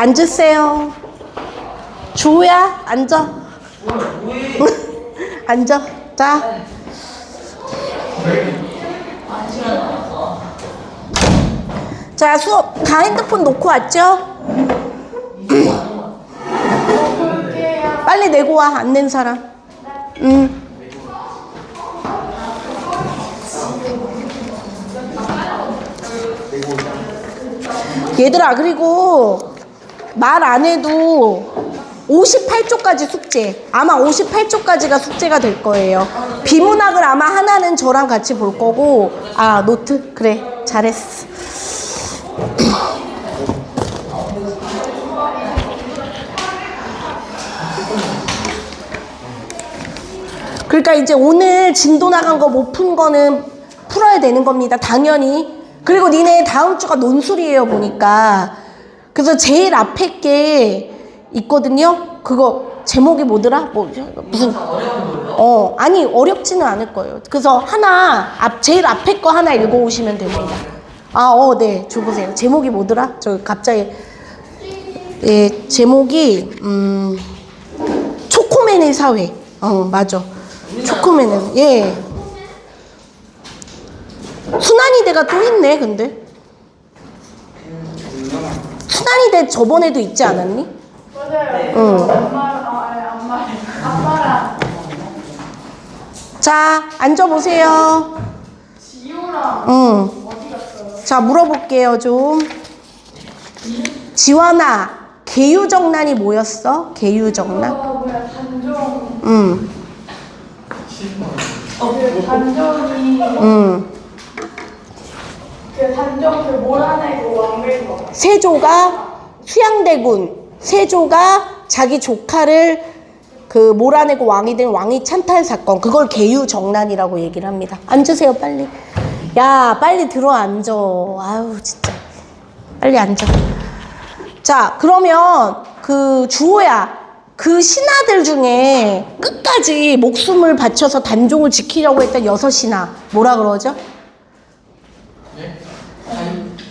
앉으세요. 주호야, 앉아. 앉아. 자. 자, 수업 다 핸드폰 놓고 왔죠? 빨리 내고 와, 안 낸 사람. 얘들아, 그리고 말 안 해도 58쪽까지 숙제. 아마 58쪽까지가 숙제가 될 거예요. 비문학을 아마 하나는 저랑 같이 볼 거고. 아, 노트? 그래, 잘했어. 그러니까 이제 오늘 진도 나간 거 못 푼 거는 풀어야 되는 겁니다. 당연히. 그리고 니네 다음 주가 논술이에요, 보니까. 그래서 제일 앞에 게 있거든요. 그거 제목이 뭐더라? 뭐 무슨 아니 어렵지는 않을 거예요. 그래서 제일 앞에 거 하나 읽어 오시면 됩니다. 네, 줘보세요. 제목이 뭐더라? 저 갑자기 제목이 초코맨의 사회. 맞아. 초코맨의 순환이대가 또 있네. 근데 순환이대 저번에도 있지 않았니? 맞아요. 엄마랑. 자, 앉아보세요. 지호랑 어디 갔어요? 자, 물어볼게요, 좀. 지원아, 계유정란이 뭐였어? 계유정란? 단종. 단종이. 단종 몰아내고 왕벨 거. 세조가 수양대군, 세조가 자기 조카를 몰아내고 왕이 된 왕위 찬탈 사건, 그걸 계유정란이라고 얘기를 합니다. 앉으세요, 빨리. 야, 빨리 들어 앉아. 아유, 진짜. 빨리 앉아. 자, 그러면 주호야, 그 신하들 중에 끝까지 목숨을 바쳐서 단종을 지키려고 했던 6신하, 뭐라 그러죠?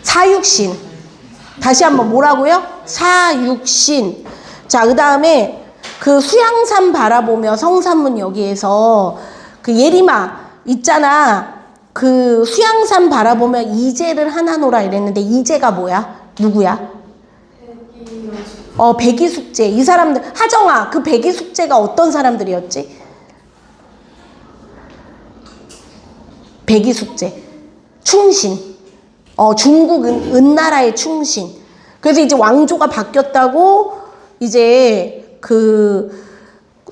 사육신. 다시 한번 뭐라고요? 사육신. 자, 그 다음에 수양산 바라보며 성산문 여기에서 예리마 있잖아. 수양산 바라보며 이제를 하나노라 이랬는데 이제가 뭐야? 누구야? 백이숙제. 이 사람들, 하정아, 백이숙제가 어떤 사람들이었지? 백이숙제. 충신. 중국 은나라의 충신. 그래서 이제 왕조가 바뀌었다고 이제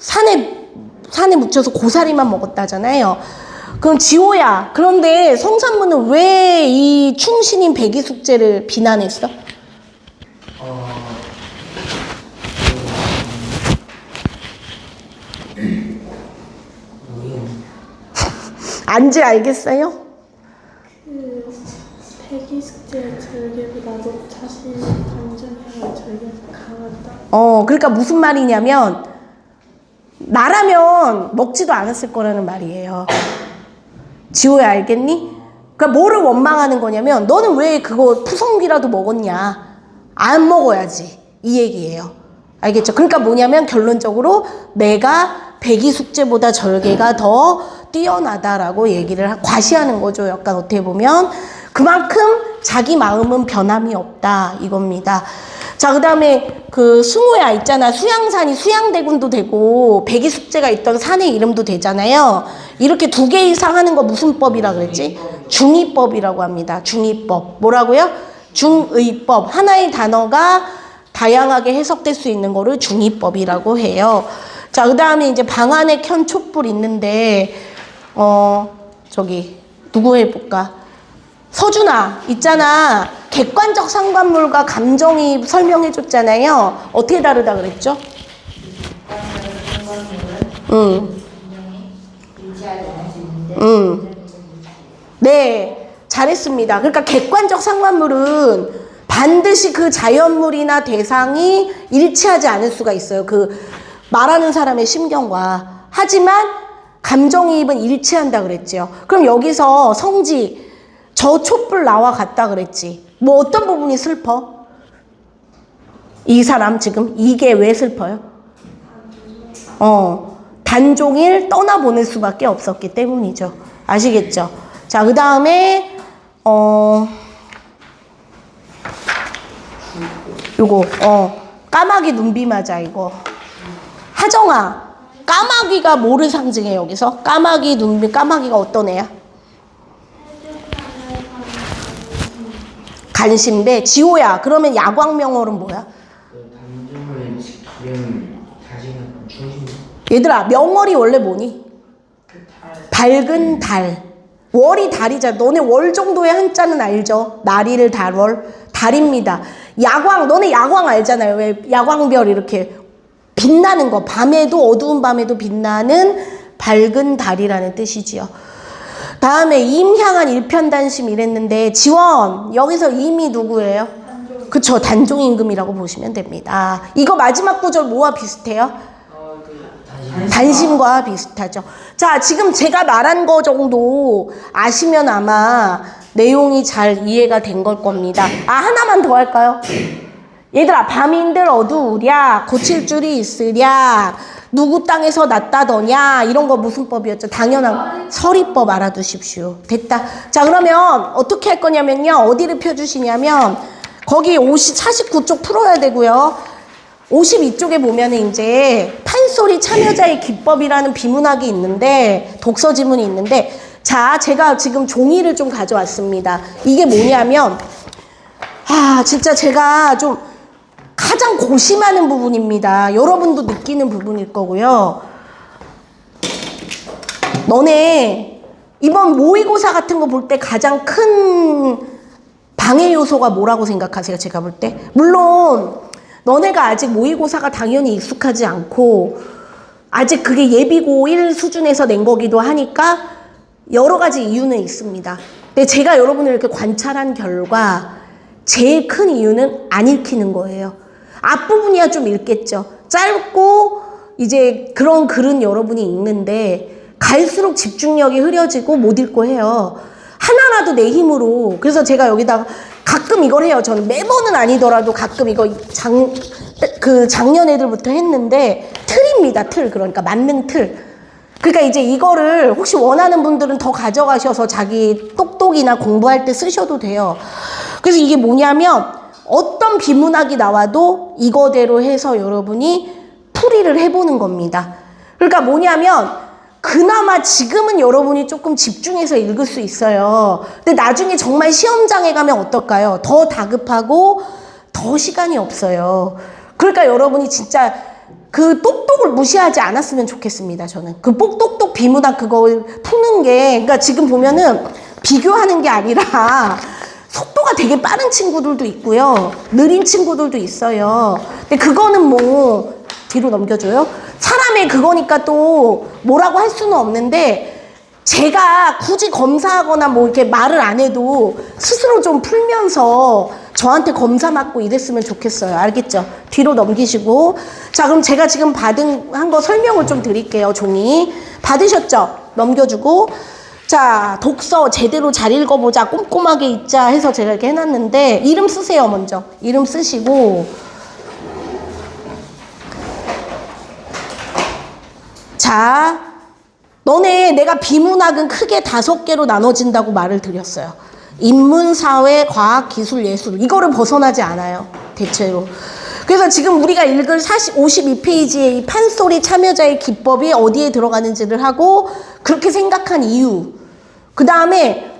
산에 묻혀서 고사리만 먹었다잖아요. 그럼 지호야, 그런데 성산문은 왜 이 충신인 백이숙제를 비난했어? 안지 알겠어요? 백이숙제 절개보다도 자신이 단종해야 절개가 강하다. 그러니까 무슨 말이냐면 나라면 먹지도 않았을 거라는 말이에요. 지호야, 알겠니? 그러니까 뭐를 원망하는 거냐면 너는 왜 그거 푸성귀라도 먹었냐? 안 먹어야지. 이 얘기예요. 알겠죠? 그러니까 뭐냐면 결론적으로 내가 백이숙제보다 절개가 더 뛰어나다라고 얘기를 과시하는 거죠. 약간 어떻게 보면 그만큼 자기 마음은 변함이 없다 이겁니다. 자, 그 다음에 승호야 있잖아. 수양산이 수양대군도 되고 백이숙제가 있던 산의 이름도 되잖아요. 이렇게 2개 이상 하는 거 무슨 법이라 그랬지? 중의법이라고 합니다. 중의법. 뭐라고요? 중의법. 하나의 단어가 다양하게 해석될 수 있는 거를 중의법이라고 해요. 자, 그 다음에 이제 방 안에 켠 촛불 있는데 누구 해볼까? 서준아 있잖아. 객관적 상관물과 감정이입 설명해줬잖아요. 어떻게 다르다 그랬죠? 네, 잘했습니다. 그러니까 객관적 상관물은 반드시 그 자연물이나 대상이 일치하지 않을 수가 있어요. 말하는 사람의 심경과. 하지만 감정이입은 일치한다 그랬죠. 그럼 여기서 성지, 저 촛불 나와 같다 그랬지. 뭐 어떤 부분이 슬퍼? 이 사람 지금 이게 왜 슬퍼요? 단종일 떠나보낼 수밖에 없었기 때문이죠. 아시겠죠? 자, 그 다음에 요거 까마귀 눈비 맞아 이거. 하정아, 까마귀가 뭐를 상징해 여기서? 까마귀 눈비, 까마귀가 어떤 애야? 간신배. 지호야, 그러면 야광명월은 뭐야? 단종을 지키려면 자신은 중심. 얘들아, 명월이 원래 뭐니? 밝은 달. 월이 달이잖아. 너네 월 정도의 한자는 알죠? 날일 달월. 달입니다. 야광, 너네 야광 알잖아요. 왜 야광별 이렇게 빛나는 거. 밤에도, 어두운 밤에도 빛나는 밝은 달이라는 뜻이지요. 다음에 임향한 일편단심 이랬는데, 지원, 여기서 임이 누구예요? 그쵸, 단종임금이라고 보시면 됩니다. 이거 마지막 구절 뭐와 비슷해요? 단심과 비슷하죠. 자, 지금 제가 말한 거 정도 아시면 아마 내용이 잘 이해가 된 걸 겁니다. 하나만 더 할까요? 얘들아, 밤인들 어두우랴, 고칠 줄이 있으랴, 누구 땅에서 났다더냐, 이런 거 무슨 법이었죠? 당연한 서리법 알아두십시오. 됐다. 자, 그러면 어떻게 할 거냐면요. 어디를 펴주시냐면, 거기 49쪽 풀어야 되고요. 52쪽에 보면은 이제 판소리 참여자의 기법이라는 비문학이 있는데, 독서 지문이 있는데, 자, 제가 지금 종이를 좀 가져왔습니다. 이게 뭐냐면, 진짜 제가 좀 가장 고심하는 부분입니다. 여러분도 느끼는 부분일 거고요. 너네 이번 모의고사 같은 거 볼 때 가장 큰 방해 요소가 뭐라고 생각하세요? 제가 볼 때? 물론 너네가 아직 모의고사가 당연히 익숙하지 않고 아직 그게 예비고 1 수준에서 낸 거기도 하니까 여러 가지 이유는 있습니다. 근데 제가 여러분을 이렇게 관찰한 결과 제일 큰 이유는 안 읽히는 거예요. 앞부분이야 좀 읽겠죠. 짧고 이제 그런 글은 여러분이 읽는데 갈수록 집중력이 흐려지고 못 읽고 해요. 하나라도 내 힘으로. 그래서 제가 여기다가 가끔 이걸 해요. 저는 매번은 아니더라도 가끔 이거 작년 애들부터 했는데 틀입니다. 틀. 그러니까 맞는 틀. 그러니까 이제 이거를 혹시 원하는 분들은 더 가져가셔서 자기 똑똑이나 공부할 때 쓰셔도 돼요. 그래서 이게 뭐냐면 어떤 비문학이 나와도 이거대로 해서 여러분이 풀이를 해보는 겁니다. 그러니까 뭐냐면 그나마 지금은 여러분이 조금 집중해서 읽을 수 있어요. 근데 나중에 정말 시험장에 가면 어떨까요? 더 다급하고 더 시간이 없어요. 그러니까 여러분이 진짜 그 똑똑을 무시하지 않았으면 좋겠습니다. 저는 그 똑똑 비문학 그거 푸는 게, 그러니까 지금 보면은 비교하는 게 아니라 속도가 되게 빠른 친구들도 있고요. 느린 친구들도 있어요. 근데 그거는 뭐 뒤로 넘겨줘요. 사람의 그거니까 또 뭐라고 할 수는 없는데 제가 굳이 검사하거나 뭐 이렇게 말을 안 해도 스스로 좀 풀면서 저한테 검사 맞고 이랬으면 좋겠어요. 알겠죠? 뒤로 넘기시고. 자, 그럼 제가 지금 한 거 설명을 좀 드릴게요. 종이 받으셨죠? 넘겨주고. 자, 독서 제대로 잘 읽어보자, 꼼꼼하게 읽자 해서 제가 이렇게 해놨는데 이름 쓰세요. 먼저 이름 쓰시고, 자, 너네 내가 비문학은 크게 5개로 나눠진다고 말을 드렸어요. 인문, 사회, 과학, 기술, 예술. 이거를 벗어나지 않아요. 대체로. 그래서 지금 우리가 읽을 52페이지의 이 판소리 참여자의 기법이 어디에 들어가는지를 하고 그렇게 생각한 이유. 그 다음에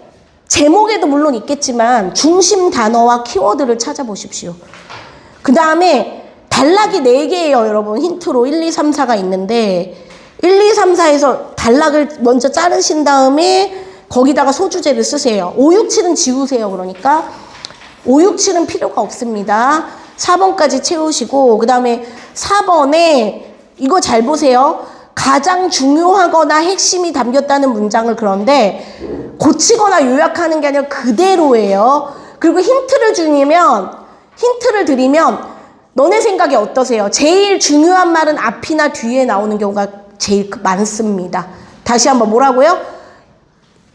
제목에도 물론 있겠지만 중심 단어와 키워드를 찾아보십시오. 그 다음에 단락이 4개예요. 여러분 힌트로 1, 2, 3, 4가 있는데 1, 2, 3, 4에서 단락을 먼저 자르신 다음에 거기다가 소주제를 쓰세요. 5, 6, 7은 지우세요. 그러니까 5, 6, 7은 필요가 없습니다. 4번까지 채우시고, 그 다음에 4번에 이거 잘 보세요. 가장 중요하거나 핵심이 담겼다는 문장을, 그런데 고치거나 요약하는 게 아니라 그대로예요. 그리고 힌트를 드리면 너네 생각이 어떠세요? 제일 중요한 말은 앞이나 뒤에 나오는 경우가 제일 많습니다. 다시 한번 뭐라고요?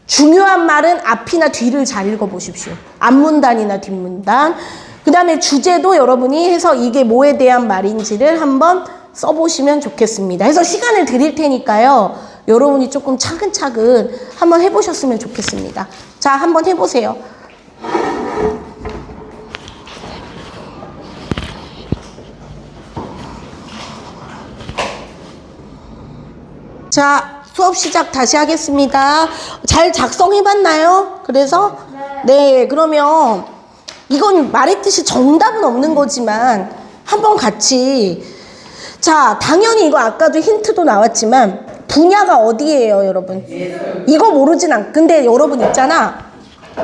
중요한 말은 앞이나 뒤를 잘 읽어보십시오. 앞문단이나 뒷문단. 그 다음에 주제도 여러분이 해서 이게 뭐에 대한 말인지를 한번 써보시면 좋겠습니다. 해서 시간을 드릴 테니까요. 여러분이 조금 차근차근 한번 해보셨으면 좋겠습니다. 자, 한번 해보세요. 자, 수업 시작 다시 하겠습니다. 잘 작성해봤나요? 그래서? 네, 그러면 이건 말했듯이 정답은 없는 거지만 한번 같이. 자, 당연히 이거 아까도 힌트도 나왔지만 분야가 어디예요, 여러분? 이거 모르진 않. 근데 여러분 있잖아.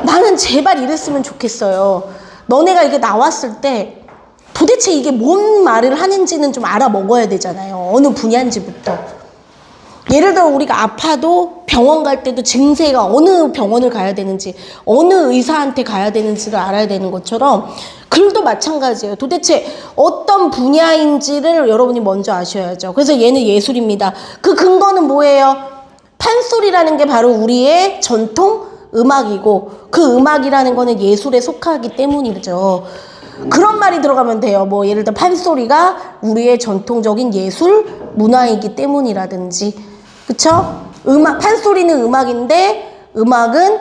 나는 제발 이랬으면 좋겠어요. 너네가 이게 나왔을 때 도대체 이게 뭔 말을 하는지는 좀 알아먹어야 되잖아요. 어느 분야인지부터. 예를 들어 우리가 아파도 병원 갈 때도 증세가 어느 병원을 가야 되는지, 어느 의사한테 가야 되는지를 알아야 되는 것처럼 글도 마찬가지예요. 도대체 어떤 분야인지를 여러분이 먼저 아셔야죠. 그래서 얘는 예술입니다. 그 근거는 뭐예요? 판소리라는 게 바로 우리의 전통 음악이고, 그 음악이라는 거는 예술에 속하기 때문이죠. 그런 말이 들어가면 돼요. 뭐 예를 들어 판소리가 우리의 전통적인 예술 문화이기 때문이라든지, 그쵸? 판소리는 음악인데 음악은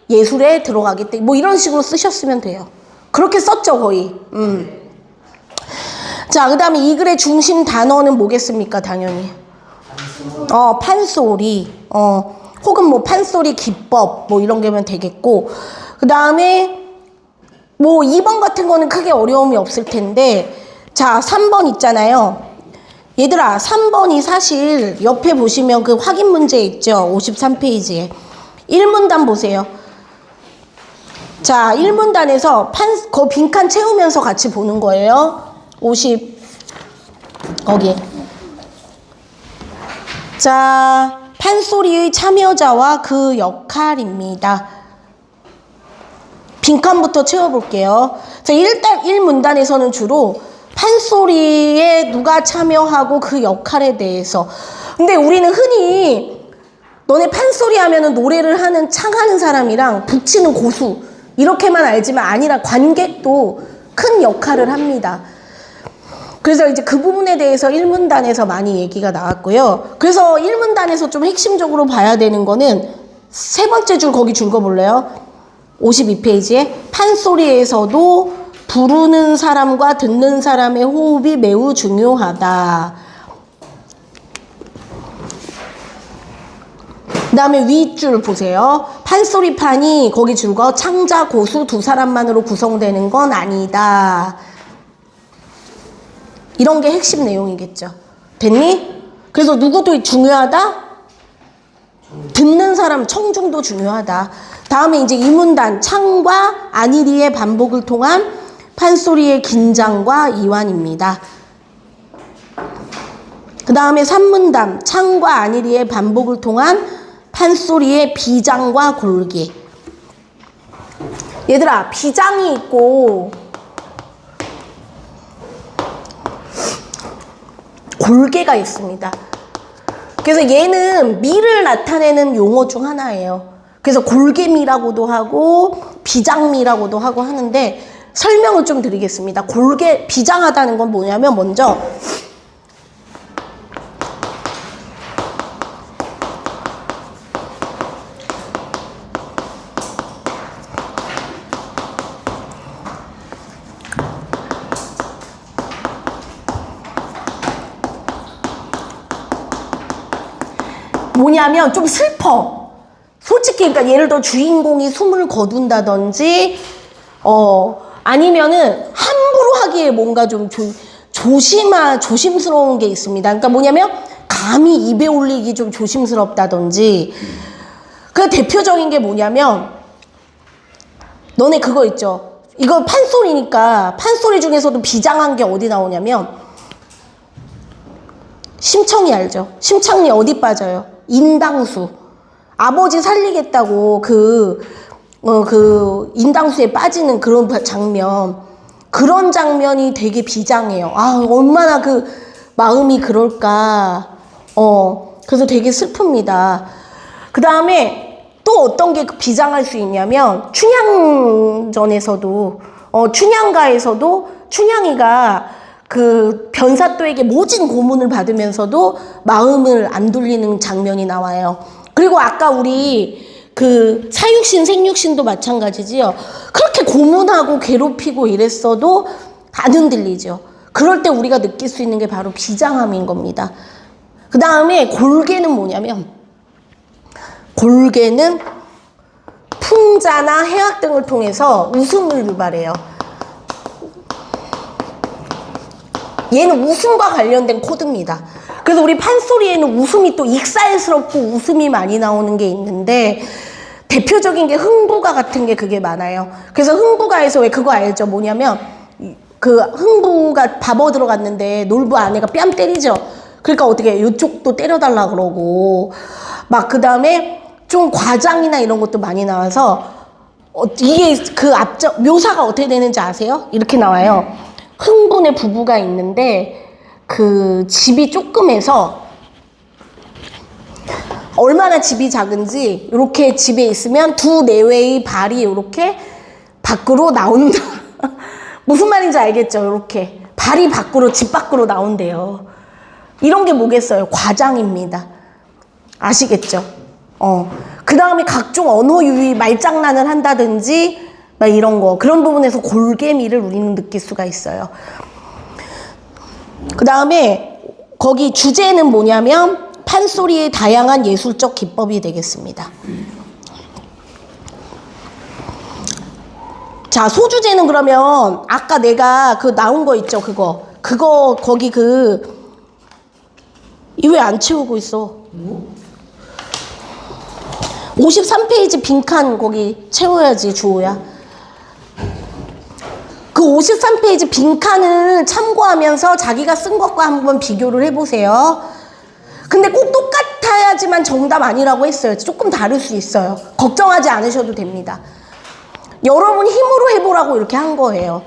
예술에 들어가기 때문에, 뭐 이런 식으로 쓰셨으면 돼요. 그렇게 썼죠, 거의. 자, 그 다음에 이 글의 중심 단어는 뭐겠습니까? 당연히 판소리, 혹은 뭐 판소리 기법, 뭐 이런 게면 되겠고, 그 다음에 뭐 2번 같은 거는 크게 어려움이 없을 텐데, 자, 3번 있잖아요. 얘들아, 3번이 사실 옆에 보시면 그 확인 문제 있죠? 53페이지에 1문단 보세요. 자, 1문단에서 그 빈칸 채우면서 같이 보는 거예요. 거기에. 자, 판소리의 참여자와 그 역할입니다. 빈칸부터 채워볼게요. 자, 일단 1문단에서는 주로 판소리에 누가 참여하고 그 역할에 대해서. 근데 우리는 흔히 너네 판소리 하면은 노래를 하는 창하는 사람이랑 북치는 고수 이렇게만 알지만 아니라 관객도 큰 역할을 합니다. 그래서 이제 그 부분에 대해서 1문단에서 많이 얘기가 나왔고요. 그래서 1문단에서 좀 핵심적으로 봐야 되는 거는 세 번째 줄, 거기 줄 거 볼래요? 52페이지에 판소리에서도 부르는 사람과 듣는 사람의 호흡이 매우 중요하다. 그 다음에 윗줄 보세요. 판소리판이 거기 줄거 창자, 고수 두 사람만으로 구성되는 건 아니다. 이런 게 핵심 내용이겠죠. 됐니? 그래서 누구도 중요하다? 듣는 사람, 청중도 중요하다. 다음에 이제 2문단, 창과 안일이의 반복을 통한 판소리의 긴장과 이완입니다. 그 다음에 3문단, 창과 안일이의 반복을 통한 판소리의 비장과 골기. 얘들아, 비장이 있고 골개가 있습니다. 그래서 얘는 미를 나타내는 용어 중 하나예요. 그래서 골개미라고도 하고 비장미라고도 하고 하는데, 설명을 좀 드리겠습니다. 비장하다는 건 뭐냐면, 먼저 뭐냐면 좀 슬퍼. 솔직히, 그러니까 예를 들어 주인공이 숨을 거둔다든지, 아니면은 함부로 하기에 뭔가 좀 조심스러운 게 있습니다. 그러니까 뭐냐면 감히 입에 올리기 좀 조심스럽다든지. 그 대표적인 게 뭐냐면, 너네 그거 있죠? 이거 판소리니까 판소리 중에서도 비장한 게 어디 나오냐면, 심청이 알죠? 심청이 어디 빠져요? 인당수. 아버지 살리겠다고 그 인당수에 빠지는 그런 장면. 그런 장면이 되게 비장해요. 아, 얼마나 그 마음이 그럴까. 그래서 되게 슬픕니다. 그 다음에 또 어떤 게 비장할 수 있냐면, 춘향전에서도 춘향가에서도 춘향이가 그 변사또에게 모진 고문을 받으면서도 마음을 안 돌리는 장면이 나와요. 그리고 아까 우리 그 사육신, 생육신도 마찬가지지요. 그렇게 고문하고 괴롭히고 이랬어도 안 흔들리죠. 그럴 때 우리가 느낄 수 있는 게 바로 비장함인 겁니다. 그 다음에 골개는 뭐냐면, 골개는 풍자나 해악 등을 통해서 웃음을 유발해요. 얘는 웃음과 관련된 코드입니다. 그래서 우리 판소리에는 웃음이 또 익살스럽고 웃음이 많이 나오는 게 있는데, 대표적인 게 흥부가 같은 게 그게 많아요. 그래서 흥부가에서 왜 그거 알죠? 뭐냐면 그 흥부가 밥 얻으러 갔는데 놀부 아내가 뺨 때리죠. 그러니까 어떻게 이쪽도 때려달라 그러고 막 그 다음에 좀 과장이나 이런 것도 많이 나와서 이게 그 앞적 묘사가 어떻게 되는지 아세요? 이렇게 나와요. 흥분의 부부가 있는데 그 집이 조그매서 얼마나 집이 작은지 이렇게 집에 있으면 두 내외의 발이 이렇게 밖으로 나온다. 무슨 말인지 알겠죠? 이렇게 발이 밖으로 집 밖으로 나온대요. 이런 게 뭐겠어요? 과장입니다. 아시겠죠? 그 다음에 각종 언어 유희 말장난을 한다든지 막 이런 거 그런 부분에서 골개미를 우리는 느낄 수가 있어요. 그 다음에 거기 주제는 뭐냐면 판소리의 다양한 예술적 기법이 되겠습니다. 자, 소주제는 그러면 아까 내가 그 나온 거 있죠? 그거 거기 이 왜 안 채우고 있어? 53페이지 빈칸 거기 채워야지, 주호야. 그 53페이지 빈칸을 참고하면서 자기가 쓴 것과 한번 비교를 해보세요. 근데 꼭 똑같아야지만 정답 아니라고 했어요. 조금 다를 수 있어요. 걱정하지 않으셔도 됩니다. 여러분 힘으로 해보라고 이렇게 한 거예요.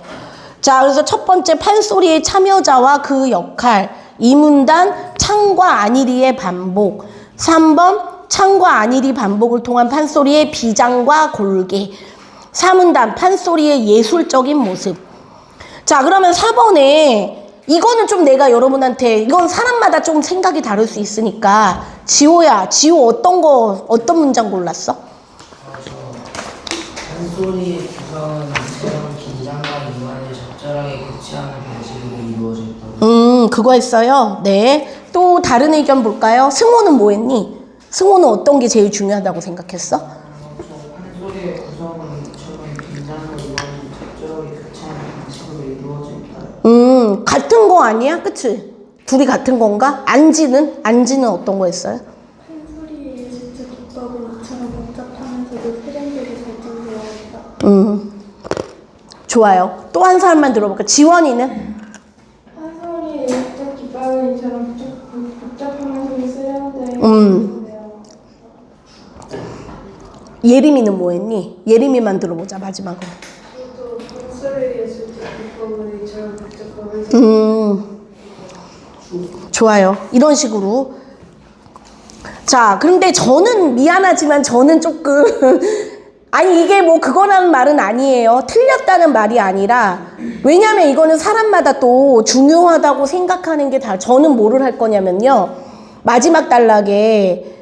자, 그래서 첫 번째 판소리의 참여자와 그 역할, 2문단 창과 안일이의 반복, 3번 창과 안일이 반복을 통한 판소리의 비장과 골개, 4문단 판소리의 예술적인 모습. 자, 그러면 4번에 이거는 좀 내가 여러분한테 이건 사람마다 좀 생각이 다를 수 있으니까 지호야, 지호 어떤 문장 골랐어? 판소리의 구성은 이처럼 긴장과 이완을 적절하게 교체하는 방식으로 이루어져 있다. 그거 했어요. 네. 또 다른 의견 볼까요? 승호는 뭐 했니? 승호는 어떤 게 제일 중요하다고 생각했어? 판소리의 구성은 이처럼 긴장과 이완을 적절하게 교체하는 방식으로 이루어져 있다. 같은 거 아니야? 그치? 둘이 같은 건가? 안지는 어떤 거 했어요? 판소리의 예술적 기법은 이처럼 복잡하면서도 세련되게 발전되어 있다. 좋아요. 또 한 사람만 들어볼까? 지원이는? 판소리의 예술적 기법은 이처럼 복잡하면서도 세련되게 발전되어 예림이는 뭐 했니? 예림이만 들어보자, 마지막으로. 저도 판소리의 예술적 기법은 이처럼 복잡하면서도 좋아요. 이런 식으로. 자, 그런데 저는 미안하지만 저는 조금 아니 이게 뭐 그거라는 말은 아니에요. 틀렸다는 말이 아니라 왜냐면 이거는 사람마다 또 중요하다고 생각하는 게 다 저는 뭐를 할 거냐면요. 마지막 단락에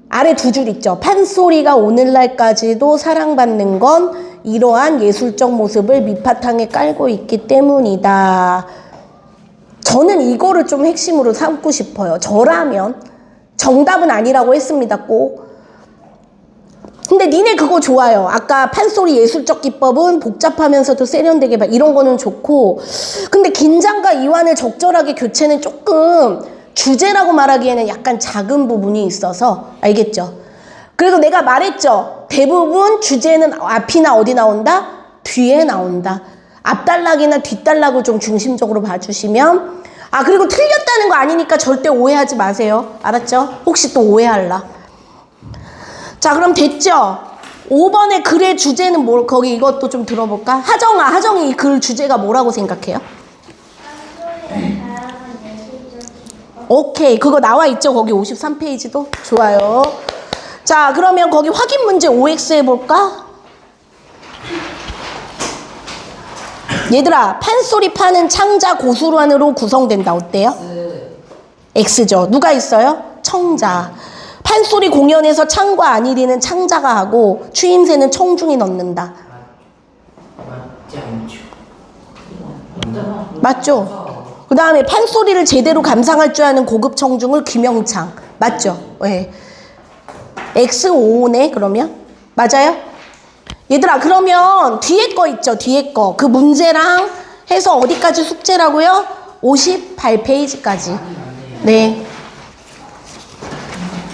아래 두 줄 있죠. 판소리가 오늘날까지도 사랑받는 건 이러한 예술적 모습을 밑바탕에 깔고 있기 때문이다. 저는 이거를 좀 핵심으로 삼고 싶어요. 저라면 정답은 아니라고 했습니다. 꼭. 근데 니네 그거 좋아요. 아까 판소리 예술적 기법은 복잡하면서도 세련되게 이런 거는 좋고 근데 긴장과 이완을 적절하게 교체는 조금 주제라고 말하기에는 약간 작은 부분이 있어서 알겠죠? 그리고 내가 말했죠. 대부분 주제는 앞이나 어디 나온다? 뒤에 나온다. 앞단락이나 뒷단락을 좀 중심적으로 봐주시면 그리고 틀렸다는 거 아니니까 절대 오해하지 마세요. 알았죠? 혹시 또 오해할라. 자, 그럼 됐죠? 5번의 글의 주제는 뭘, 거기 이것도 좀 들어볼까? 하정이 이 글 주제가 뭐라고 생각해요? 오케이. 그거 나와 있죠? 거기 53페이지도? 좋아요. 자, 그러면 거기 확인 문제 OX 해볼까? 얘들아, 판소리 파는 창자 고수란으로 구성된다. 어때요? X죠. 누가 있어요? 청자. 판소리 공연에서 창과 안일이는 창자가 하고 추임새는 청중이 넣는다. 맞지 않죠? 맞죠? 그 다음에 판소리를 제대로 감상할 줄 아는 고급 청중을 규명창. 맞죠? 네. X5네 그러면? 맞아요? 얘들아, 그러면 뒤에 거 있죠? 뒤에 거. 그 문제랑 해서 어디까지 숙제라고요? 58페이지까지. 네.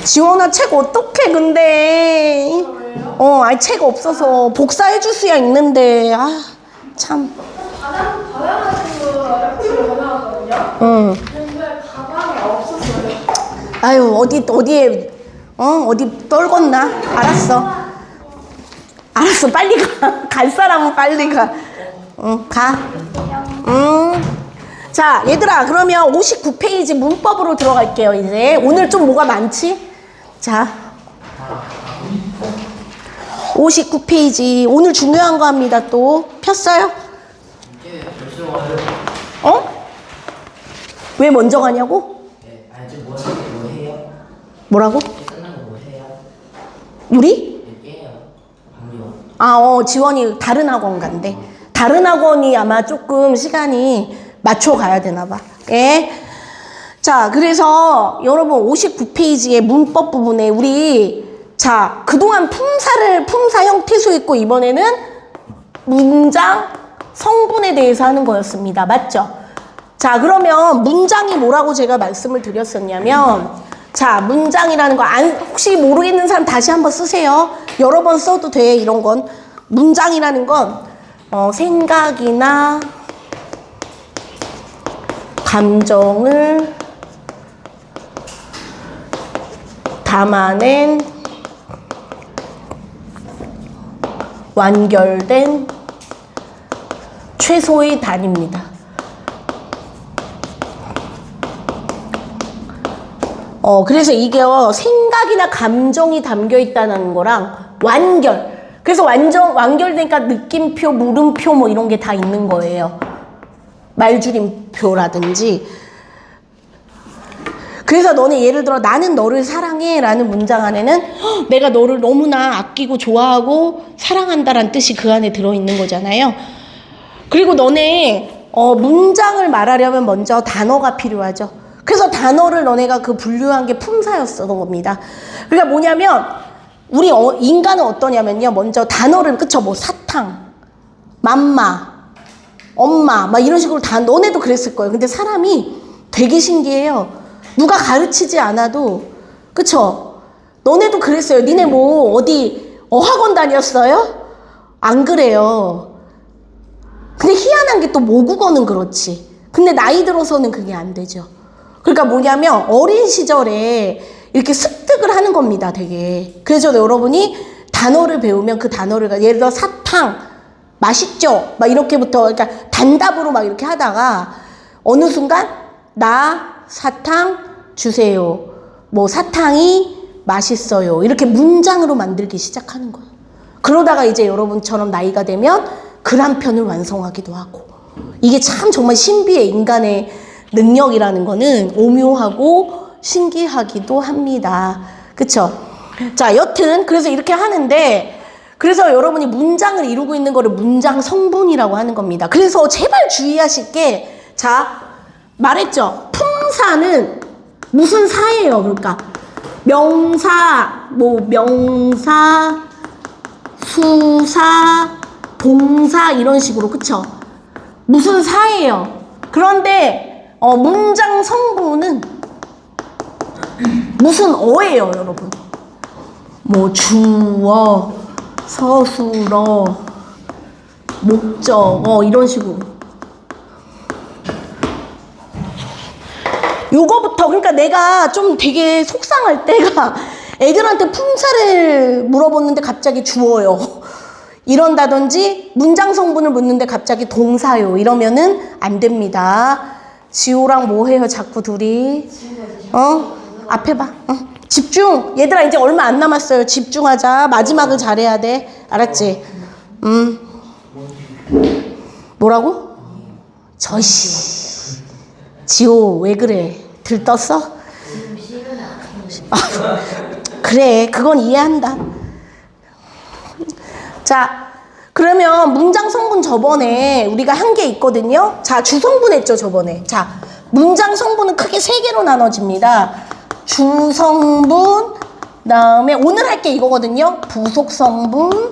지원아, 책 어떡해 근데. 아니 책 없어서 복사해 줄 수야 있는데. 아, 참. 바나나도 어렵지를 못하거든요. 응. 근데 가방이 없었어요. 아유, 어디에 어디 떨궜나? 알았어, 빨리 가. 갈 사람은 빨리 가. 응, 가. 자, 얘들아, 그러면 59페이지 문법으로 들어갈게요, 이제. 오늘 좀 뭐가 많지? 자. 59페이지. 오늘 중요한 거 합니다, 또. 폈어요? 이제 벌써 와요. 어? 왜 먼저 가냐고? 네, 아니 지금 뭐 해요? 뭐라고? 이제 끝나고 뭐 해요? 우리? 몇 개요? 방요. 지원이 다른 학원 간대. 다른 학원이 아마 조금 시간이 맞춰 가야 되나 봐. 예. 자, 그래서 여러분 59페이지의 문법 부분에 자, 그동안 품사 형태수 있고 이번에는 문장 성분에 대해서 하는 거였습니다. 맞죠? 자, 그러면 문장이 뭐라고 제가 말씀을 드렸었냐면, 자, 문장이라는 거 혹시 모르겠는 사람 다시 한번 쓰세요. 여러 번 써도 돼, 이런 건. 문장이라는 건 생각이나 감정을 담아낸 완결된 최소의 단위입니다. 그래서 이게 생각이나 감정이 담겨 있다는 거랑 그래서 완결되니까 느낌표, 물음표 뭐 이런 게 다 있는 거예요. 말줄임표라든지. 그래서 너네 예를 들어 나는 너를 사랑해 라는 문장 안에는 내가 너를 너무나 아끼고 좋아하고 사랑한다라는 뜻이 그 안에 들어있는 거잖아요. 그리고 너네 문장을 말하려면 먼저 단어가 필요하죠. 그래서 단어를 너네가 그 분류한 게 품사였던 겁니다. 그러니까 뭐냐면 우리 인간은 어떠냐면요. 먼저 단어를 그쵸 뭐 사탕, 맘마, 엄마 막 이런 식으로 너네도 그랬을 거예요. 근데 사람이 되게 신기해요. 누가 가르치지 않아도 그쵸? 너네도 그랬어요. 니네 뭐 어디 어학원 다녔어요? 안 그래요. 근데 희한한 게 또 모국어는 그렇지. 근데 나이 들어서는 그게 안 되죠. 그러니까 뭐냐면 어린 시절에 이렇게 습득을 하는 겁니다. 되게. 그래서 여러분이 단어를 배우면 그 단어를 예를 들어 사탕 맛있죠? 막 이렇게부터 그러니까 단답으로 막 이렇게 하다가 어느 순간 나 사탕 주세요. 뭐 사탕이 맛있어요. 이렇게 문장으로 만들기 시작하는 거예요. 그러다가 이제 여러분처럼 나이가 되면 글 한 편을 완성하기도 하고. 이게 참 정말 신비의 인간의 능력이라는 거는 오묘하고 신기하기도 합니다. 그쵸? 자, 여튼 그래서 이렇게 하는데 그래서 여러분이 문장을 이루고 있는 거를 문장 성분이라고 하는 겁니다. 그래서 제발 주의하실 게 자, 말했죠? 품사는 무슨 사예요? 그러니까 명사, 명사, 수사, 동사 이런 식으로 그쵸? 무슨 사예요? 그런데 문장 성분은 무슨 어예요, 여러분? 뭐 주어, 서술어, 목적어 이런 식으로. 요거부터 그러니까 내가 좀 되게 속상할 때가 애들한테 품사를 물어보는데 갑자기 주어요. 이런다든지 문장 성분을 묻는데 갑자기 동사요. 이러면은 안 됩니다. 지호랑 뭐 해요? 자꾸 둘이. 앞에 봐. 집중. 얘들아 이제 얼마 안 남았어요. 집중하자. 마지막을 잘해야 돼. 알았지? 뭐라고? 저씨. 지호 왜 그래? 들떴어? 그래, 그건 이해한다. 자, 그러면 문장 성분 저번에 우리가 한 게 있거든요. 자, 주성분 했죠, 저번에. 자, 문장 성분은 크게 세 개로 나눠집니다. 주성분, 그다음에 오늘 할 게 이거거든요. 부속 성분,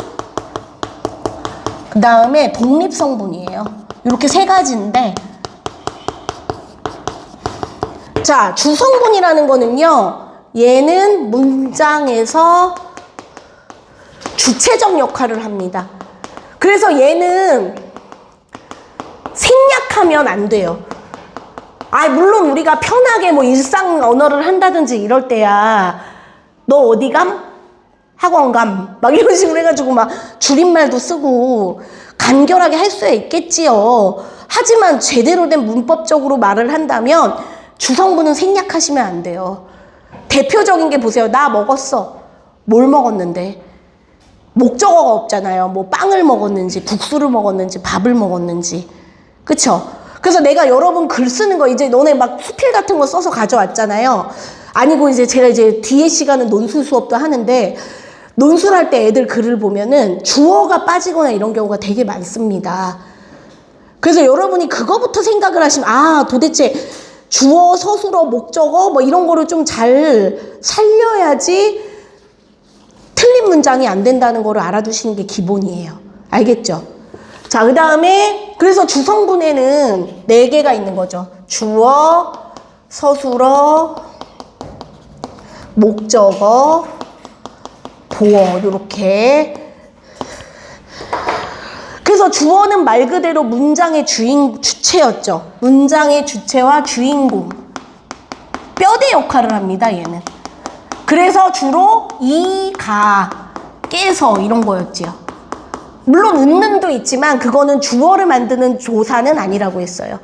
그다음에 독립 성분이에요. 이렇게 세 가지인데, 자, 주성분이라는 거는요, 얘는 문장에서 주체적 역할을 합니다. 그래서 얘는 생략하면 안 돼요. 물론 우리가 편하게 뭐 일상 언어를 한다든지 이럴 때야, 너 어디 감? 학원 감? 막 이런 식으로 해가지고 막 줄임말도 쓰고 간결하게 할 수야 있겠지요. 하지만 제대로 된 문법적으로 말을 한다면 주성분은 생략하시면 안 돼요. 대표적인 게 보세요. 나 먹었어. 뭘 먹었는데? 목적어가 없잖아요. 뭐 빵을 먹었는지, 국수를 먹었는지, 밥을 먹었는지. 그쵸? 그래서 내가 여러분 글 쓰는 거 이제 너네 막 수필 같은 거 써서 가져왔잖아요. 아니고 이제 제가 이제 뒤에 시간은 논술 수업도 하는데, 논술할 때 애들 글을 보면은 주어가 빠지거나 이런 경우가 되게 많습니다. 그래서 여러분이 그거부터 생각을 하시면, 도대체 주어, 서술어, 목적어 뭐 이런 거를 좀 잘 살려야지 틀린 문장이 안 된다는 거를 알아두시는 게 기본이에요. 알겠죠? 자, 그 다음에 그래서 주성분에는 4개가 있는 거죠. 주어, 서술어, 목적어, 보어, 이렇게. 그래서 주어는 말 그대로 문장의 주체였죠. 문장의 주체와 주인공. 뼈대 역할을 합니다, 얘는. 그래서 주로 이, 가, 깨서 이런 거였지요. 물론 은는도 있지만 그거는 주어를 만드는 조사는 아니라고 했어요.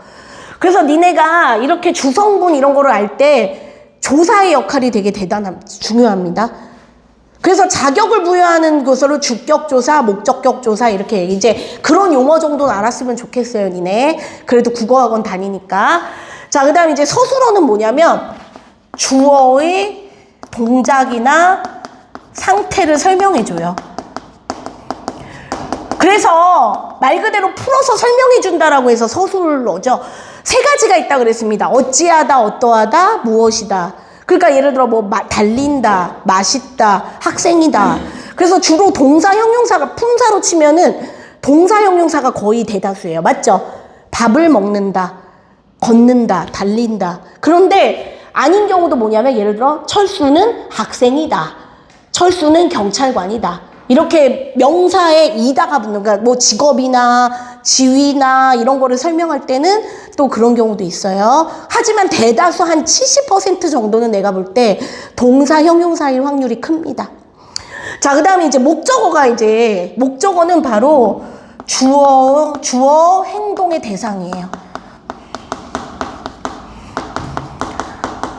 그래서 니네가 이렇게 주성분 이런 거를 알 때 조사의 역할이 되게 중요합니다. 그래서 자격을 부여하는 것으로 주격조사, 목적격조사 이렇게 이제 그런 용어 정도는 알았으면 좋겠어요, 니네. 그래도 국어학원 다니니까. 자, 그 다음에 이제 서술어는 뭐냐면 주어의 동작이나 상태를 설명해줘요. 그래서 말 그대로 풀어서 설명해준다라고 해서 서술어죠. 3가지가 있다 그랬습니다. 어찌하다, 어떠하다, 무엇이다. 그러니까 예를 들어 뭐 달린다, 맛있다, 학생이다. 그래서 주로 동사, 형용사가 품사로 치면은 동사, 형용사가 거의 대다수예요. 맞죠? 밥을 먹는다, 걷는다, 달린다. 그런데 아닌 경우도 뭐냐면 예를 들어 철수는 학생이다, 철수는 경찰관이다. 이렇게 명사에 이다가 붙는, 그러니까 뭐 직업이나 지위나 이런 거를 설명할 때는 또 그런 경우도 있어요. 하지만 대다수 한 70% 정도는 내가 볼 때 동사, 형용사일 확률이 큽니다. 자, 그 다음에 이제 목적어는 바로 주어 행동의 대상이에요.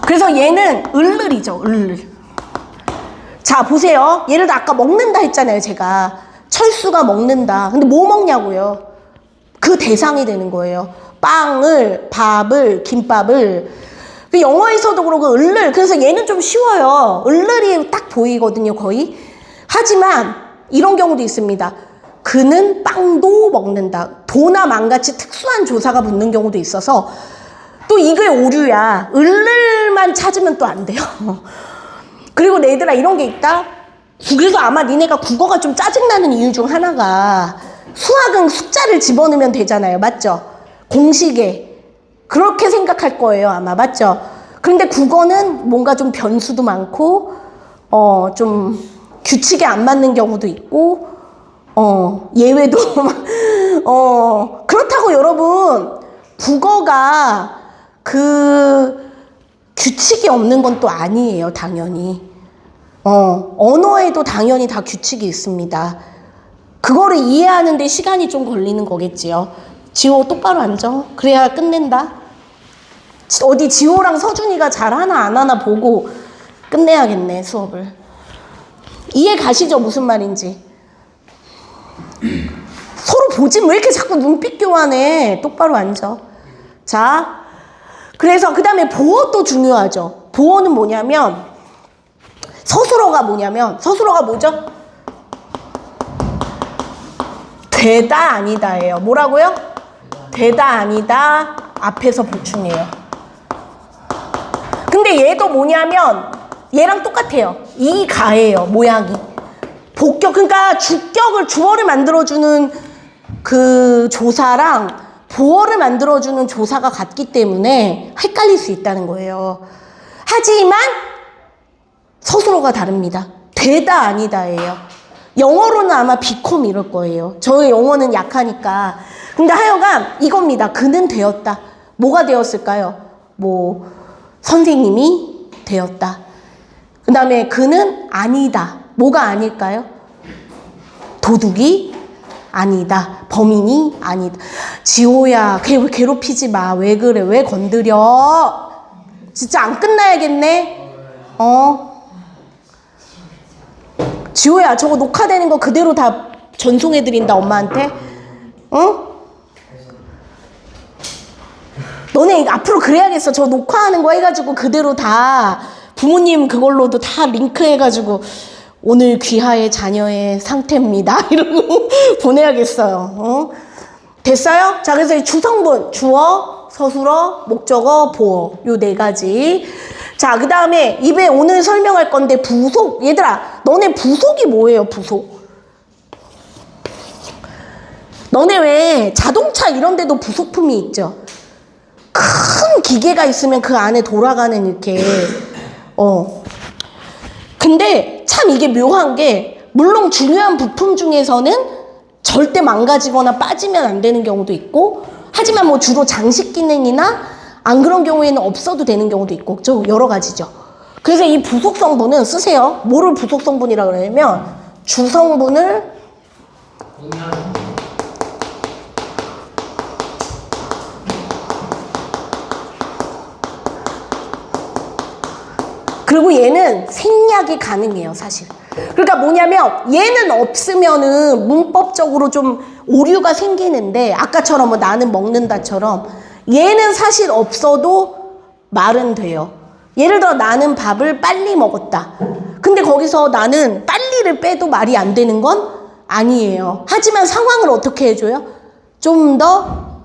그래서 얘는 을을이죠, 을을. 자, 보세요. 예를 들어 아까 먹는다 했잖아요, 제가. 철수가 먹는다. 근데 뭐 먹냐고요? 그 대상이 되는 거예요. 빵을, 밥을, 김밥을. 영어에서도 그러고 을을. 그래서 얘는 좀 쉬워요. 을을이 딱 보이거든요, 거의. 하지만 이런 경우도 있습니다. 그는 빵도 먹는다. 도나 망같이 특수한 조사가 붙는 경우도 있어서 또 이게 오류야. 을을만 찾으면 또 안 돼요. 그리고 얘들아 이런 게 있다. 그래서 아마 니네가 국어가 좀 짜증나는 이유 중 하나가 수학은 숫자를 집어넣으면 되잖아요. 맞죠? 공식에. 그렇게 생각할 거예요. 아마. 맞죠? 그런데 국어는 뭔가 좀 변수도 많고 좀 규칙에 안 맞는 경우도 있고 예외도 그렇다고 여러분 국어가 규칙이 없는 건 또 아니에요, 당연히. 언어에도 당연히 다 규칙이 있습니다. 그거를 이해하는 데 시간이 좀 걸리는 거겠지요. 지호 똑바로 앉아. 그래야 끝낸다. 어디 지호랑 서준이가 잘하나 안 하나 보고 끝내야겠네, 수업을. 이해 가시죠, 무슨 말인지? 서로 보지 왜 이렇게 자꾸 눈빛 교환해. 똑바로 앉아. 자, 그래서 그 다음에 보어도 중요하죠. 보어는 뭐냐면 서술어가 뭐죠? 되다 아니다예요. 뭐라고요? 되다 아니다 앞에서 보충해요. 근데 얘도 뭐냐면 얘랑 똑같아요. 이 가예요. 모양이. 복격, 그러니까 주격을 주어를 만들어주는 그 조사랑 보어를 만들어주는 조사가 같기 때문에 헷갈릴 수 있다는 거예요. 하지만 서술어가 다릅니다. 되다 아니다예요. 영어로는 아마 비콤 이럴 거예요. 저의 영어는 약하니까. 근데 하여간 이겁니다. 그는 되었다. 뭐가 되었을까요? 뭐 선생님이 되었다. 그 다음에 그는 아니다. 뭐가 아닐까요? 도둑이 아니다. 범인이 아니다. 지호야, 괴롭히지 마. 왜 그래? 왜 건드려? 진짜 안 끝나야겠네? 지호야, 저거 녹화되는 거 그대로 다 전송해드린다, 엄마한테. 응? 너네 앞으로 그래야겠어. 저 녹화하는 거 해가지고 그대로 다 부모님 그걸로도 다 링크 해가지고 오늘 귀하의 자녀의 상태입니다. 이러고 보내야겠어요. 됐어요? 자, 그래서 이 주성분, 주어, 서술어, 목적어, 보어. 요 네 가지. 자, 그 다음에 입에 오늘 설명할 건데 부속. 얘들아, 너네 부속이 뭐예요, 부속? 너네 왜 자동차 이런 데도 부속품이 있죠? 큰 기계가 있으면 그 안에 돌아가는 이렇게, 근데 참 이게 묘한 게, 물론 중요한 부품 중에서는 절대 망가지거나 빠지면 안 되는 경우도 있고, 하지만 뭐 주로 장식 기능이나 안 그런 경우에는 없어도 되는 경우도 있고, 좀 여러 가지죠. 그래서 이 부속 성분은 쓰세요. 뭐를 부속 성분이라고 그러냐면, 주성분을 그리고 얘는 생략이 가능해요, 사실. 그러니까 뭐냐면 얘는 없으면은 문법적으로 좀 오류가 생기는데, 아까처럼 뭐 나는 먹는다처럼 얘는 사실 없어도 말은 돼요. 예를 들어 나는 밥을 빨리 먹었다. 근데 거기서 나는 빨리를 빼도 말이 안 되는 건 아니에요. 하지만 상황을 어떻게 해줘요? 좀 더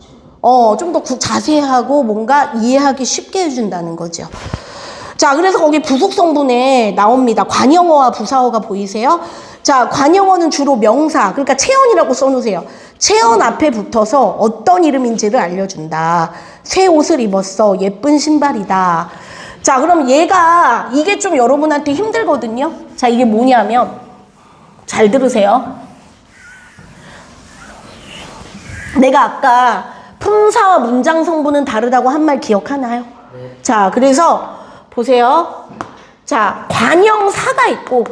자세하고 뭔가 이해하기 쉽게 해준다는 거죠. 자, 그래서 거기 부속 성분에 나옵니다. 관형어와 부사어가 보이세요? 자, 관형어는 주로 명사, 그러니까 체언이라고 써놓으세요. 체언 앞에 붙어서 어떤 이름인지를 알려준다. 새 옷을 입었어. 예쁜 신발이다. 자, 그럼 이게 좀 여러분한테 힘들거든요. 자, 이게 뭐냐면, 잘 들으세요. 내가 아까 품사와 문장 성분은 다르다고 한 말 기억하나요? 네. 자, 그래서 보세요. 자, 관형사가 있고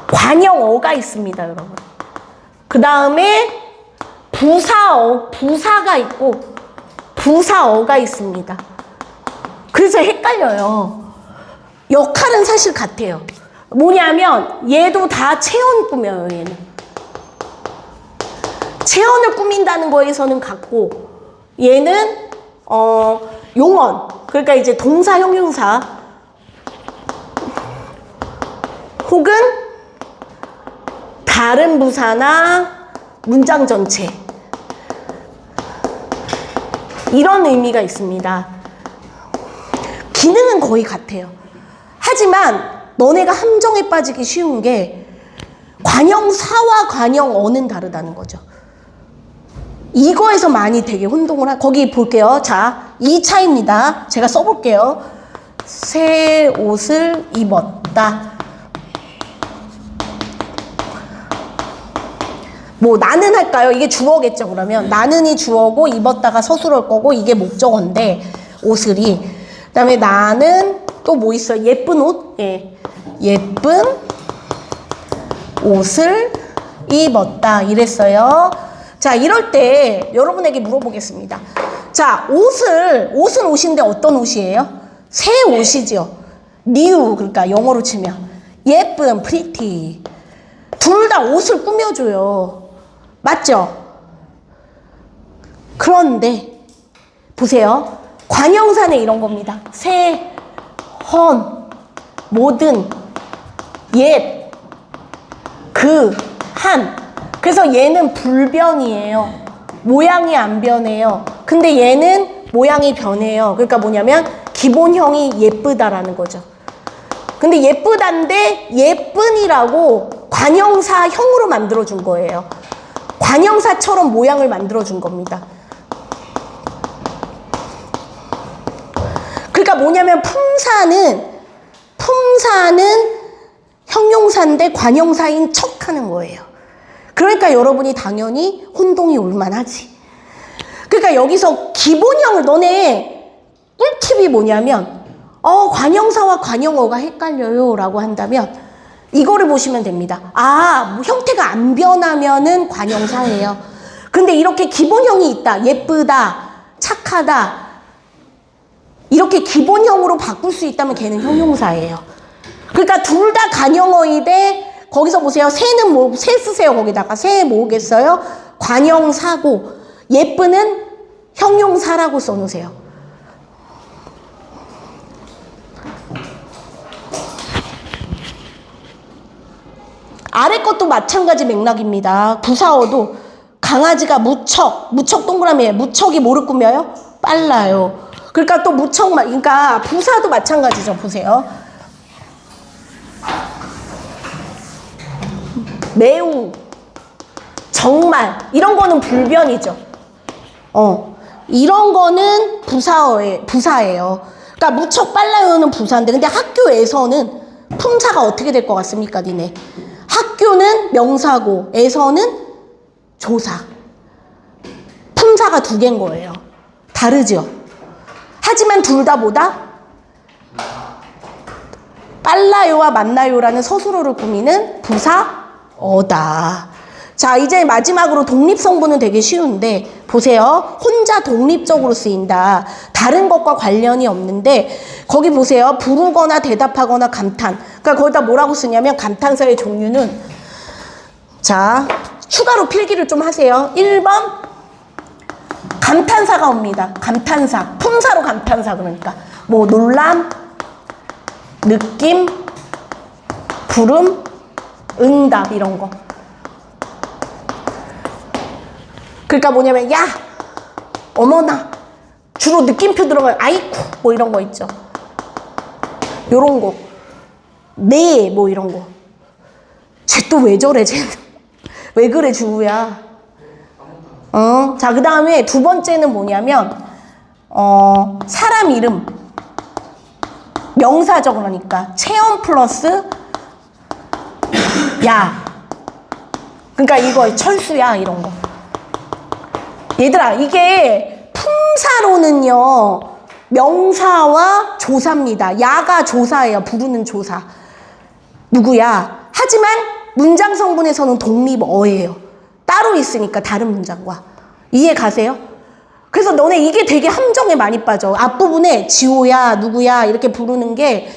관형어가 있습니다, 여러분. 그 다음에 부사가 있고 부사어가 있습니다. 그래서 헷갈려요. 역할은 사실 같아요. 뭐냐면 얘도 다 체언 꾸며요, 얘는. 체언을 꾸민다는 거에서는 같고, 얘는 용언, 그러니까 이제 동사, 형용사 혹은 다른 부사나 문장 전체, 이런 의미가 있습니다. 기능은 거의 같아요. 하지만 너네가 함정에 빠지기 쉬운 게 관형사와 관형어는 다르다는 거죠. 이거에서 많이 되게 혼동을 거기 볼게요. 자, 이 차입니다. 제가 써볼게요. 새 옷을 입었다. 뭐 나는 할까요? 이게 주어겠죠. 그러면 나는이 주어고 입었다가 서술어일 거고 이게 목적어인데 옷을이. 그다음에 나는 또 뭐 있어요? 예쁜 옷. 예. 예쁜 옷을 입었다. 이랬어요. 자, 이럴 때 여러분에게 물어보겠습니다. 자, 옷은 옷인데 어떤 옷이에요? 새 옷이죠. new, 그러니까 영어로 치면 예쁜, pretty. 둘 다 옷을 꾸며줘요. 맞죠? 그런데 보세요. 관형사는 이런 겁니다. 새, 헌, 모든, 옛, 그, 한. 그래서 얘는 불변이에요. 모양이 안 변해요. 근데 얘는 모양이 변해요. 그러니까 뭐냐면 기본형이 예쁘다라는 거죠. 근데 예쁘단데 예쁜이라고 관형사형으로 만들어준 거예요. 관형사처럼 모양을 만들어준 겁니다. 그러니까 뭐냐면 품사는 형용사인데 관형사인 척 하는 거예요. 그러니까 여러분이 당연히 혼동이 올만하지. 그러니까 여기서 기본형을 너네 꿀팁이 뭐냐면 관형사와 관형어가 헷갈려요 라고 한다면 이거를 보시면 됩니다. 뭐 형태가 안 변하면은 관형사예요. 근데 이렇게 기본형이 있다. 예쁘다, 착하다. 이렇게 기본형으로 바꿀 수 있다면 걔는 형용사예요. 그러니까 둘 다 관형어인데 거기서 보세요. 새는 새 쓰세요. 거기다가 새 뭐겠어요? 관형사고 예쁘는 형용사라고 써놓으세요. 아래 것도 마찬가지 맥락입니다. 부사어도 강아지가 무척 동그라미에 무척이 뭐를 꾸며요? 빨라요. 그러니까 또 그러니까 부사도 마찬가지죠. 보세요. 매우, 정말 이런 거는 불변이죠. 이런 거는 부사예요. 그러니까 무척 빨라요는 부사인데 근데 학교에서는 품사가 어떻게 될 것 같습니까, 니네? 학교는 명사고 에서는 조사. 품사가 두 개인 거예요. 다르죠? 하지만 둘 다 뭐다? 빨라요와 만나요라는 서술어를 꾸미는 부사어다. 자, 이제 마지막으로 독립성분은 되게 쉬운데 보세요. 혼자 독립적으로 쓰인다. 다른 것과 관련이 없는데 거기 보세요. 부르거나 대답하거나 감탄. 그러니까 거기다 뭐라고 쓰냐면 감탄사의 종류는 자, 추가로 필기를 좀 하세요. 1번 감탄사가 옵니다. 감탄사. 품사로 감탄사 그러니까 뭐 놀람, 느낌, 부름, 응답 이런 거. 그러니까 뭐냐면 야, 어머나 주로 느낌표 들어가요. 아이쿠 뭐 이런 거 있죠. 요런 거. 네 뭐 이런 거. 쟤 또 왜 저래 쟤는. 왜 그래 주우야. 자, 그 다음에 두 번째는 뭐냐면 사람 이름 명사죠. 그러니까 체험 플러스 야. 그러니까 이거 철수야 이런 거. 얘들아 이게 품사로는요 명사와 조사입니다. 야가 조사예요. 부르는 조사. 누구야? 하지만 문장 성분에서는 독립어예요. 따로 있으니까 다른 문장과. 이해 가세요? 그래서 너네 이게 되게 함정에 많이 빠져. 앞부분에 지호야 누구야 이렇게 부르는 게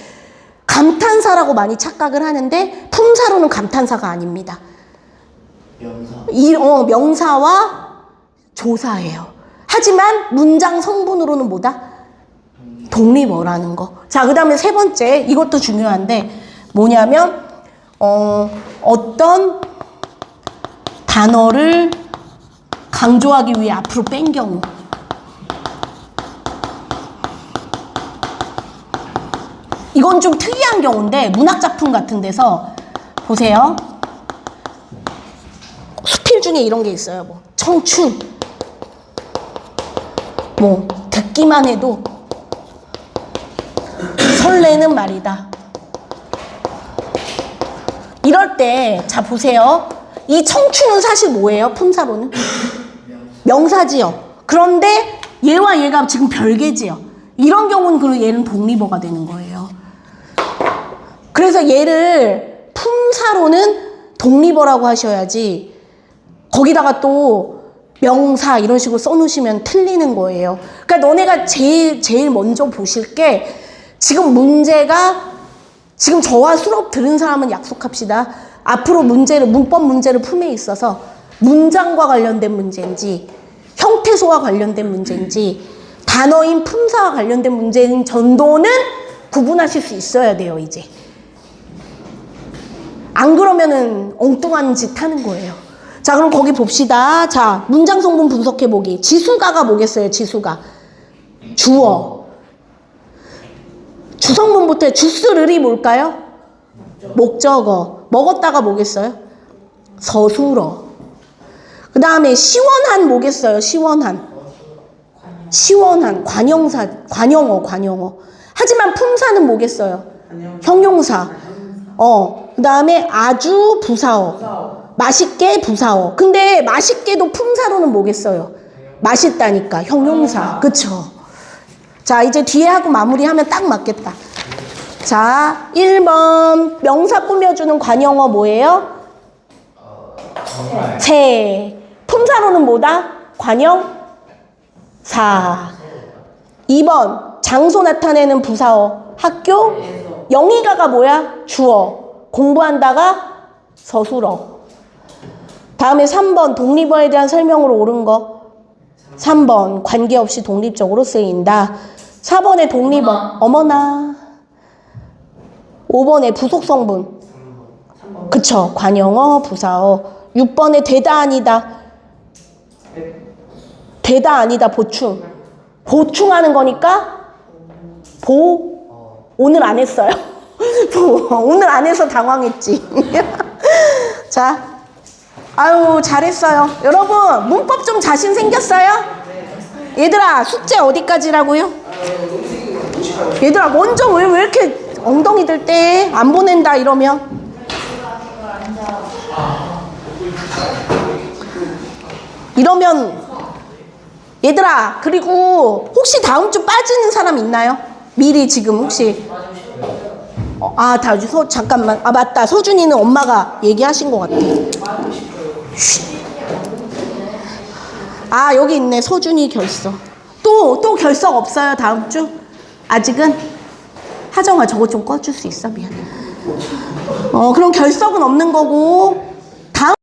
감탄사라고 많이 착각을 하는데 품사로는 감탄사가 아닙니다. 명사. 명사와 조사예요. 하지만 문장 성분으로는 뭐다? 독립어라는 거. 자, 그 다음에 세 번째 이것도 중요한데 뭐냐면 어떤 단어를 강조하기 위해 앞으로 뺀 경우. 이건 좀 특이한 경우인데 문학작품 같은 데서 보세요. 수필 중에 이런 게 있어요. 뭐 청춘 뭐 듣기만 해도 설레는 말이다. 이럴 때 자 보세요. 이 청춘은 사실 뭐예요? 품사로는? 명사지요. 그런데 얘와 얘가 지금 별개지요. 이런 경우는 그리고 얘는 독립어가 되는 거예요. 그래서 얘를 품사로는 독립어라고 하셔야지 거기다가 또 명사 이런 식으로 써놓으시면 틀리는 거예요. 그러니까 너네가 제일 먼저 보실 게 지금 문제가 지금 저와 수업 들은 사람은 약속합시다. 앞으로 문법 문제를 품에 있어서 문장과 관련된 문제인지 형태소와 관련된 문제인지 단어인 품사와 관련된 문제인 정도는 구분하실 수 있어야 돼요, 이제. 안 그러면은 엉뚱한 짓 하는 거예요. 자, 그럼 거기 봅시다. 자, 문장 성분 분석해 보기. 지수가가 뭐겠어요, 지수가? 주어. 주성분부터 주스를이 뭘까요? 목적어. 먹었다가 뭐겠어요? 서술어. 그 다음에 시원한 뭐겠어요? 시원한. 시원한. 관형사. 관용어. 하지만 품사는 뭐겠어요? 형용사. 그 다음에 아주 부사어. 맛있게 부사어. 근데 맛있게도 품사로는 뭐겠어요? 맛있다니까. 형용사. 그쵸? 자, 이제 뒤에 하고 마무리하면 딱 맞겠다. 자, 1번. 명사 꾸며주는 관형어 뭐예요? 책. 품사로는 뭐다? 관형사. 2번. 장소 나타내는 부사어. 학교. 영희가가 뭐야? 주어. 공부한다가 서술어. 다음에 3번. 독립어에 대한 설명으로 옳은 거. 3번. 관계없이 독립적으로 쓰인다. 4번에 독립어. 어머나. 5번에 부속성분. 그쵸. 관형어, 부사어. 6번에 되다 아니다. 되다 아니다. 보충. 보충하는 거니까 오늘 안 했어요. 오늘 안 해서 당황했지. 자, 아유 잘했어요. 여러분 문법 좀 자신 생겼어요? 얘들아 숙제 어디까지라고요? 얘들아 먼저 왜 이렇게 엉덩이 들 때 안 보낸다 이러면 얘들아, 그리고 혹시 다음 주 빠지는 사람 있나요? 미리 지금 혹시 잠깐만. 아 맞다. 서준이는 엄마가 얘기하신 것 같아. 아 여기 있네. 서준이 결석. 또 결석 없어요 다음 주? 아직은? 하정아 저거 좀 꺼줄 수 있어? 미안. 그럼 결석은 없는 거고